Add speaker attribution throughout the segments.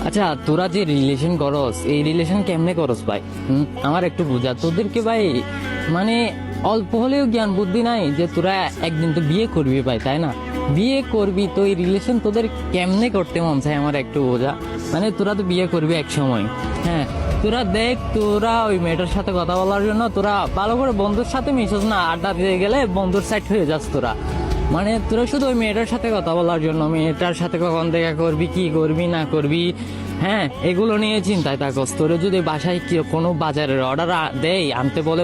Speaker 1: আচ্ছা, তোরা যে রিলেশন করস, এই রিলেশন কেমনে করস ভাই? আমার একটু বুঝা তোদেরকে ভাই। মানে অল্প হলেও জ্ঞান বুদ্ধি নাই যে তোরা একদিন তো বিয়ে করবি ভাই, তাই না? বিয়ে করবি তো এই রিলেশন তোদের কেমনে করতে মন চায় আমার একটু বোঝা। মানে তোরা তো বিয়ে করবি এক সময়, হ্যাঁ। তোরা দেখ, তোরা ওই মেয়েটার সাথে কথা বলার জন্য তোরা ভালো করে বন্ধুর সাথে মিশস না, আড্ডা দিয়ে গেলে বন্ধুর সাইড হয়ে যাস তোরা। মানে তোরা শুধু ওই মেয়েটার সাথে কথা বলার জন্য, মেয়েটার সাথে কখন দেখা করবি, কি করবি না করবি, হ্যাঁ, এগুলো নিয়ে চিন্তায় থাকস। তোরা যদি বাসায় কি কোনো বাজারের অর্ডার দেয় আনতে বলে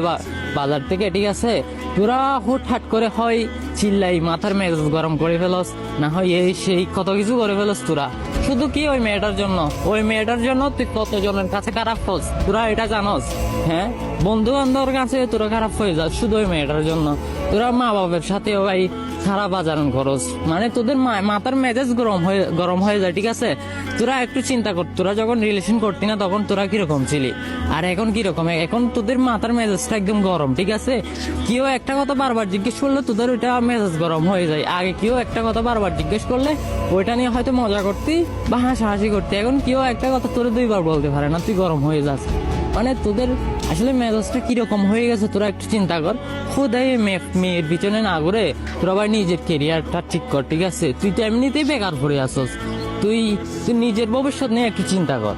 Speaker 1: বাজার থেকে, ঠিক আছে, তোরা হুটহাট করে হয় চিল্লাই মাথার মেজাজ গরম করে ফেলস, না হয় এই সেই কত কিছু করে ফেলস তোরা। শুধু কি ওই মেয়েটার জন্য, ওই মেয়েটার জন্য তুই কতজনের কাছে খারাপ হস তোরা এটা জানস? হ্যাঁ, বন্ধু বান্ধবের কাছে তোরা খারাপ হয়ে যাস শুধু ওই মেয়েটার জন্য। তোরা মা বাবার সাথে ভাই খারাপ আচরণ করস, মানে তোদের মাথার মেজাজ গরম হয়ে যায়, ঠিক আছে? তোরা একটু চিন্তা কর, তোরা যখন রিলেশন করতি না তখন তোরা কিরকম ছিলি, আর এখন কিরকম। এখন তোদের মাথার মেজাজটা একদম গরম, ঠিক আছে? কেউ একটা কথা বারবার জিজ্ঞেস করলে তোদের ওইটা মেজাজ গরম হয়ে যায়। আগে কেউ একটা কথা বারবার জিজ্ঞেস করলে ওইটা নিয়ে হয়তো মজা করতি বা হাসাহাসি করতি, এখন কেউ একটা কথা তোরে দুইবার বলতে পারে না, তুই গরম হয়ে যাস। মানে তোদের আসলে মেজাজটা কিরকম হয়ে গেছে তোরা একটু চিন্তা কর। খোদাই মেয়ের পিছনে না ঘুরে তোরা আবার নিজের কেরিয়ারটা ঠিক কর, ঠিক আছে? তুই তো এমনিতেই বেকার পড়ে আসস, তুই নিজের ভবিষ্যৎ নিয়ে একটু চিন্তা কর।